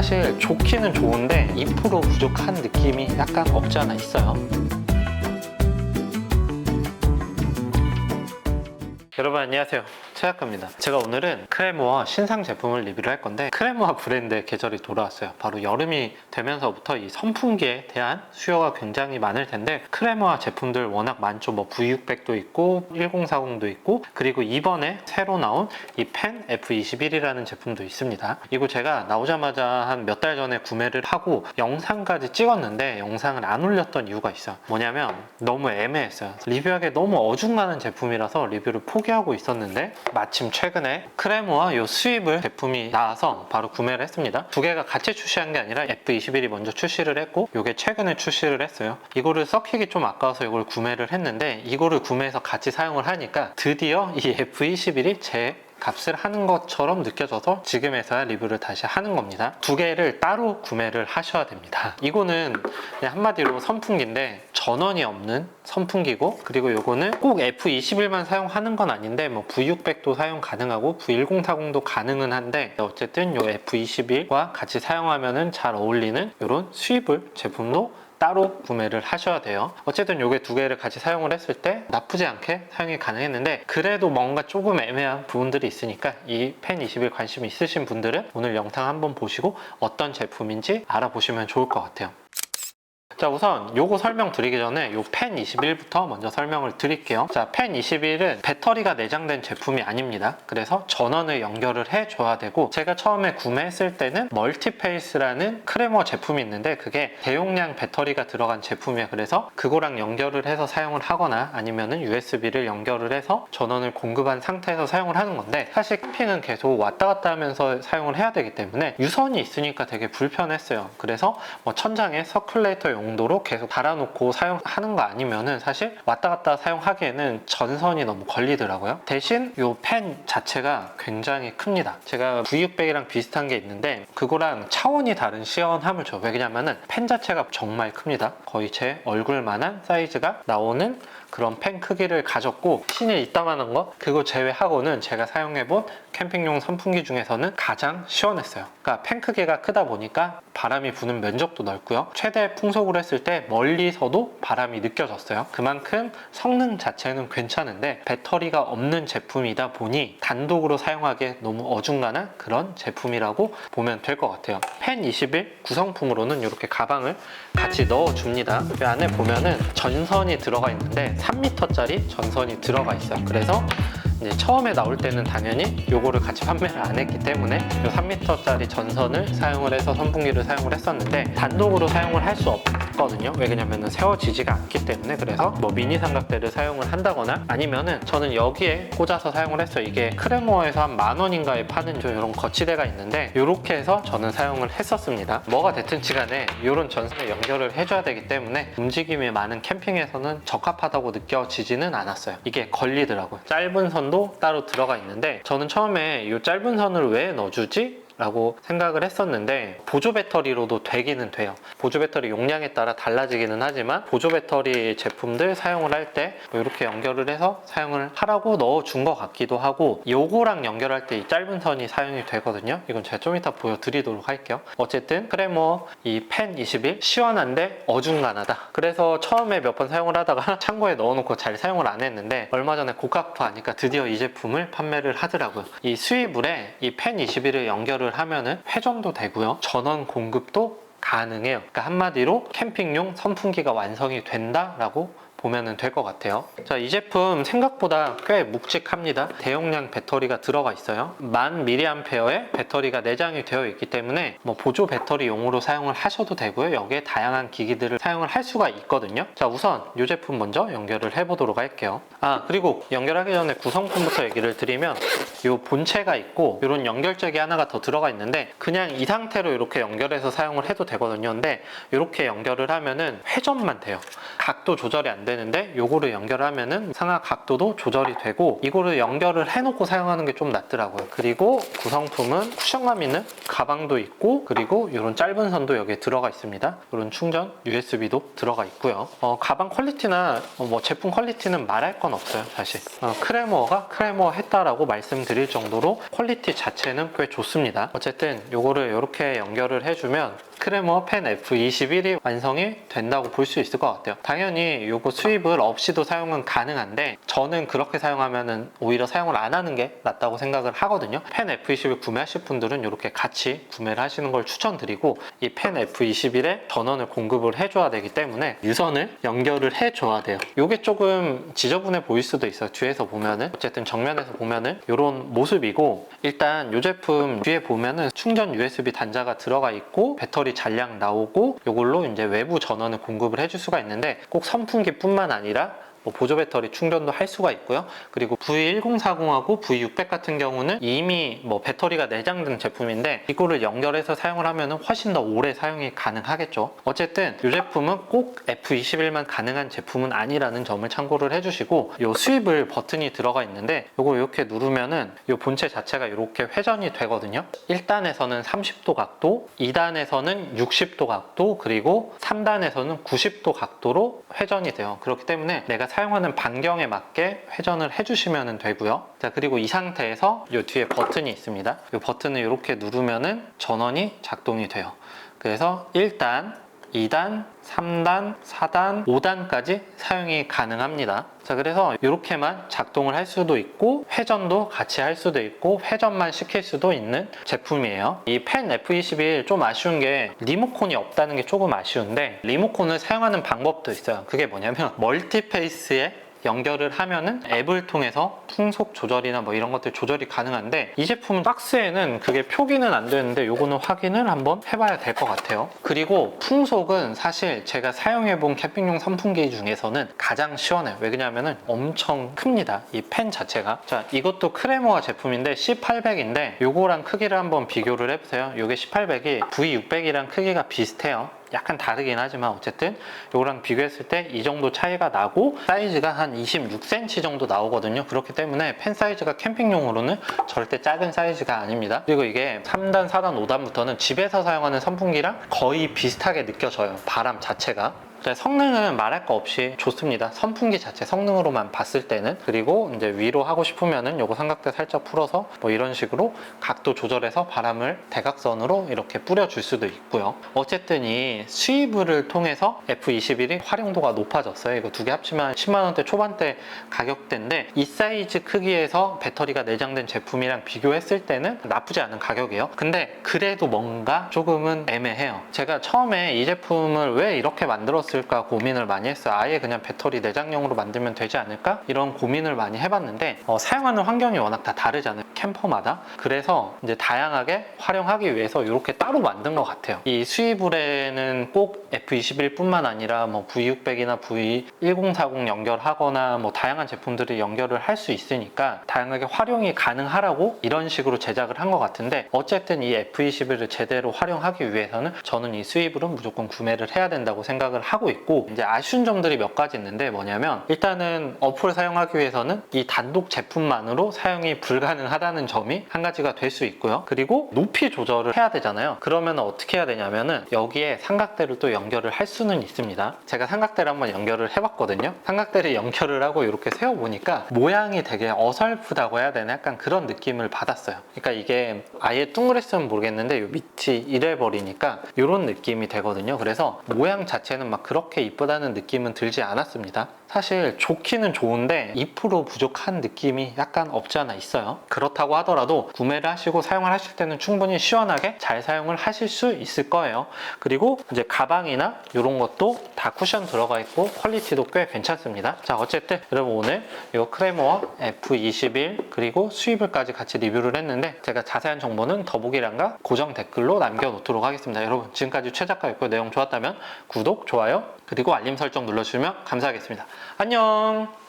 사실 좋기는 좋은데 2% 부족한 느낌이 약간 없지 않아 있어요. 여러분 안녕하세요, 최학과입니다. 제가 오늘은 크레모아 신상 제품을 리뷰를 할 건데, 크레모아 브랜드의 계절이 돌아왔어요. 바로 여름이 되면서부터 이 선풍기에 대한 수요가 굉장히 많을 텐데, 크레모아 제품들 워낙 많죠. 뭐 V600도 있고 1040도 있고, 그리고 이번에 새로 나온 이 펜 F21이라는 제품도 있습니다. 이거 제가 나오자마자 한 몇 달 전에 구매를 하고 영상까지 찍었는데 영상을 안 올렸던 이유가 있어요. 뭐냐면 너무 애매했어요. 리뷰하기 너무 어중간한 제품이라서 리뷰를 포기하고 있었는데, 마침 최근에 크레모아 요 수입을 제품이 나와서 바로 구매를 했습니다. 두 개가 같이 출시한 게 아니라 F21이 먼저 출시를 했고, 요게 최근에 출시를 했어요. 이거를 썩히기 좀 아까워서 이걸 구매를 했는데, 이거를 구매해서 같이 사용을 하니까 드디어 이 F21이 제 값을 하는 것처럼 느껴져서 지금에서야 리뷰를 다시 하는 겁니다. 두 개를 따로 구매를 하셔야 됩니다. 이거는 그냥 한마디로 선풍기인데 전원이 없는 선풍기고, 그리고 요거는 꼭 F21만 사용하는 건 아닌데 뭐 V600도 사용 가능하고 V1040도 가능은 한데, 어쨌든 요 F21과 같이 사용하면은 잘 어울리는 이런 수입을 제품도 따로 구매를 하셔야 돼요. 어쨌든 요게 두 개를 같이 사용을 했을 때 나쁘지 않게 사용이 가능했는데, 그래도 뭔가 조금 애매한 부분들이 있으니까 이 펜 21 관심이 있으신 분들은 오늘 영상 한번 보시고 어떤 제품인지 알아보시면 좋을 것 같아요. 자, 우선 요거 설명드리기 전에 요 펜 21부터 먼저 설명을 드릴게요. 자, 펜 21은 배터리가 내장된 제품이 아닙니다. 그래서 전원을 연결을 해줘야 되고, 제가 처음에 구매했을 때는 멀티페이스라는 크레모 제품이 있는데 그게 대용량 배터리가 들어간 제품이에요. 그래서 그거랑 연결을 해서 사용을 하거나 아니면은 USB를 연결을 해서 전원을 공급한 상태에서 사용을 하는 건데, 사실 캠핑은 계속 왔다 갔다 하면서 사용을 해야 되기 때문에 유선이 있으니까 되게 불편했어요. 그래서 뭐 천장에 서큘레이터 용도로 계속 달아놓고 사용하는 거 아니면은 사실 왔다 갔다 사용하기에는 전선이 너무 걸리더라고요. 대신 이 펜 자체가 굉장히 큽니다. 제가 V600이랑 비슷한 게 있는데 그거랑 차원이 다른 시원함을 줘요. 왜냐면은 펜 자체가 정말 큽니다. 거의 제 얼굴만한 사이즈가 나오는 그런 펜 크기를 가졌고, 신이 이따만한 거 그거 제외하고는 제가 사용해본 캠핑용 선풍기 중에서는 가장 시원했어요. 그러니까 펜 크기가 크다 보니까 바람이 부는 면적도 넓고요. 최대 풍속으로 했을 때 멀리서도 바람이 느껴졌어요. 그만큼 성능 자체는 괜찮은데 배터리가 없는 제품이다 보니 단독으로 사용하기에 너무 어중간한 그런 제품이라고 보면 될 것 같아요. 펜 21 구성품으로는 이렇게 가방을 같이 넣어줍니다. 이 안에 보면은 전선이 들어가 있는데 3m짜리 전선이 들어가 있어요. 그래서 이제 처음에 나올 때는 당연히 요거를 같이 판매를 안 했기 때문에 요 3m짜리 전선을 사용을 해서 선풍기를 사용을 했었는데, 단독으로 사용을 할 수 없거든요. 왜냐면은 세워지지가 않기 때문에. 그래서 뭐 미니 삼각대를 사용을 한다거나 아니면은 저는 여기에 꽂아서 사용을 했어요. 이게 크레모아에서 한 10,000원인가에 파는 좀 이런 거치대가 있는데 요렇게 해서 저는 사용을 했었습니다. 뭐가 됐든지 간에 요런 전선에 연결을 해줘야 되기 때문에 움직임이 많은 캠핑에서는 적합하다고 느껴지지는 않았어요. 이게 걸리더라고요. 짧은 선도 따로 들어가 있는데, 저는 처음에 이 짧은 선을 왜 넣어주지? 라고 생각을 했었는데 보조 배터리로도 되기는 돼요. 보조 배터리 용량에 따라 달라지기는 하지만 보조 배터리 제품들 사용을 할 때 뭐 이렇게 연결을 해서 사용을 하라고 넣어준 것 같기도 하고, 요거랑 연결할 때 이 짧은 선이 사용이 되거든요. 이건 제가 좀 이따 보여드리도록 할게요. 어쨌든 크레모아 이 펜 21 시원한데 어중간하다. 그래서 처음에 몇 번 사용을 하다가 창고에 넣어놓고 잘 사용을 안 했는데, 얼마 전에 고가파하니까 드디어 이 제품을 판매를 하더라고요. 이 수입물에 이 펜 21을 연결을 하면은 회전도 되고요, 전원 공급도 가능해요. 그러니까 한마디로 캠핑용 선풍기가 완성이 된다라고 보면 될 것 같아요. 자, 이 제품 생각보다 꽤 묵직합니다. 대용량 배터리가 들어가 있어요. 1000mAh의 배터리가 내장이 되어 있기 때문에 뭐 보조 배터리용으로 사용을 하셔도 되고요, 여기에 다양한 기기들을 사용을 할 수가 있거든요. 자, 우선 이 제품 먼저 연결을 해보도록 할게요. 그리고 연결하기 전에 구성품부터 얘기를 드리면, 이 본체가 있고 이런 연결잭이 하나가 더 들어가 있는데 그냥 이 상태로 이렇게 연결해서 사용을 해도 되거든요. 근데 이렇게 연결을 하면은 회전만 돼요. 각도 조절이 안 되는 되는데 요거를 연결하면은 상하 각도도 조절이 되고 이거를 연결을 해놓고 사용하는 게 좀 낫더라고요. 그리고 구성품은 쿠션감 있는 가방도 있고 그리고 이런 짧은 선도 여기에 들어가 있습니다. 이런 충전 USB도 들어가 있고요. 가방 퀄리티나 뭐 제품 퀄리티는 말할 건 없어요, 사실. 크레모어가 크레모어 했다라고 말씀드릴 정도로 퀄리티 자체는 꽤 좋습니다. 어쨌든 요거를 이렇게 연결을 해주면 크레모어 펜 F21이 완성이 된다고 볼 수 있을 것 같아요. 당연히 요거 수입을 없이도 사용은 가능한데 저는 그렇게 사용하면은 오히려 사용을 안 하는 게 낫다고 생각을 하거든요. 펜 F21 구매하실 분들은 이렇게 같이 구매를 하시는 걸 추천드리고 이 펜 F21에 전원을 공급을 해줘야 되기 때문에 유선을 연결을 해줘야 돼요. 요게 조금 지저분해 보일 수도 있어요. 뒤에서 보면은 어쨌든 정면에서 보면은 이런 모습이고 일단 이 제품 뒤에 보면은 충전 USB 단자가 들어가 있고 배터리 잔량 나오고 이걸로 이제 외부 전원을 공급을 해줄 수가 있는데 꼭 선풍기뿐만 아니라 보조 배터리 충전도 할 수가 있고요. 그리고 V1040하고 V600 같은 경우는 이미 배터리가 내장된 제품인데 이거를 연결해서 사용을 하면 훨씬 더 오래 사용이 가능하겠죠. 어쨌든 이 제품은 꼭 F21만 가능한 제품은 아니라는 점을 참고를 해주시고 이 스윕을 버튼이 들어가 있는데 이거 이렇게 누르면은 이 본체 자체가 이렇게 회전이 되거든요. 1단에서는 30도 각도, 2단에서는 60도 각도, 그리고 3단에서는 90도 각도로 회전이 돼요. 그렇기 때문에 내가 사용하는 반경에 맞게 회전을 해주시면 되고요. 자, 그리고 이 상태에서 이 뒤에 버튼이 있습니다. 이 버튼을 이렇게 누르면은 전원이 작동이 돼요. 그래서 1단, 2단, 3단, 4단, 5단까지 사용이 가능합니다. 자, 그래서 이렇게만 작동을 할 수도 있고 회전도 같이 할 수도 있고 회전만 시킬 수도 있는 제품이에요. 이 펜 F21 좀 아쉬운 게 리모컨이 없다는 게 조금 아쉬운데 리모컨을 사용하는 방법도 있어요. 그게 뭐냐면 멀티페이스에 연결을 하면은 앱을 통해서 풍속 조절이나 이런 것들 조절이 가능한데 이 제품 박스에는 그게 표기는 안 되는데 요거는 확인을 한번 해봐야 될 것 같아요. 그리고 풍속은 사실 제가 사용해본 캠핑용 선풍기 중에서는 가장 시원해요. 왜냐면은 엄청 큽니다. 이 펜 자체가. 자, 이것도 크레모아 제품인데 C800인데 요거랑 크기를 한번 비교를 해보세요. 요게 C800이 V600이랑 크기가 비슷해요. 약간 다르긴 하지만 어쨌든 이거랑 비교했을 때 이 정도 차이가 나고 사이즈가 한 26cm 정도 나오거든요. 그렇기 때문에 펜 사이즈가 캠핑용으로는 절대 작은 사이즈가 아닙니다. 그리고 이게 3단, 4단, 5단부터는 집에서 사용하는 선풍기랑 거의 비슷하게 느껴져요. 바람 자체가. 성능은 말할 거 없이 좋습니다. 선풍기 자체 성능으로만 봤을 때는. 그리고 이제 위로 하고 싶으면은 요거 삼각대 살짝 풀어서 이런 식으로 각도 조절해서 바람을 대각선으로 이렇게 뿌려줄 수도 있고요. 어쨌든 이 수입을 통해서 F21이 활용도가 높아졌어요. 이거 두 개 합치면 10만원대 초반대 가격대인데 이 사이즈 크기에서 배터리가 내장된 제품이랑 비교했을 때는 나쁘지 않은 가격이에요. 근데 그래도 뭔가 조금은 애매해요. 제가 처음에 이 제품을 왜 이렇게 만들었을까 고민을 많이 했어요. 아예 그냥 배터리 내장용으로 만들면 되지 않을까? 이런 고민을 많이 해봤는데 사용하는 환경이 워낙 다 다르잖아요. 캠퍼마다. 그래서 이제 다양하게 활용하기 위해서 이렇게 따로 만든 것 같아요. 이 수입을에는 꼭 F21 뿐만 아니라 V600이나 V1040 연결하거나 다양한 제품들을 연결을 할 수 있으니까 다양하게 활용이 가능하라고 이런 식으로 제작을 한 것 같은데 어쨌든 이 F21을 제대로 활용하기 위해서는 저는 이 수입을은 무조건 구매를 해야 된다고 생각을 하고 있고 이제 아쉬운 점들이 몇 가지 있는데 뭐냐면 일단은 어플을 사용하기 위해서는 이 단독 제품만으로 사용이 불가능하다는 점이 한 가지가 될 수 있고요. 그리고 높이 조절을 해야 되잖아요. 그러면 어떻게 해야 되냐면은 여기에 삼각대를 또 연결을 할 수는 있습니다. 제가 삼각대를 한번 연결을 해봤거든요. 삼각대를 연결을 하고 이렇게 세워보니까 모양이 되게 어설프다고 해야 되나 약간 그런 느낌을 받았어요. 그러니까 이게 아예 둥그랬으면 모르겠는데 요 밑이 이래 버리니까 이런 느낌이 되거든요. 그래서 모양 자체는 막 그렇게 이쁘다는 느낌은 들지 않았습니다. 사실 좋기는 좋은데 2% 부족한 느낌이 약간 없지 않아 있어요. 그렇다고 하더라도 구매를 하시고 사용을 하실 때는 충분히 시원하게 잘 사용을 하실 수 있을 거예요. 그리고 이제 가방이나 이런 것도 다 쿠션 들어가 있고 퀄리티도 꽤 괜찮습니다. 자, 어쨌든 여러분 오늘 이 크레모어 F21 그리고 수입을까지 같이 리뷰를 했는데 제가 자세한 정보는 더보기란과 고정 댓글로 남겨놓도록 하겠습니다. 여러분 지금까지 최작가였고요. 내용 좋았다면 구독, 좋아요 그리고 알림 설정 눌러주시면 감사하겠습니다. 안녕.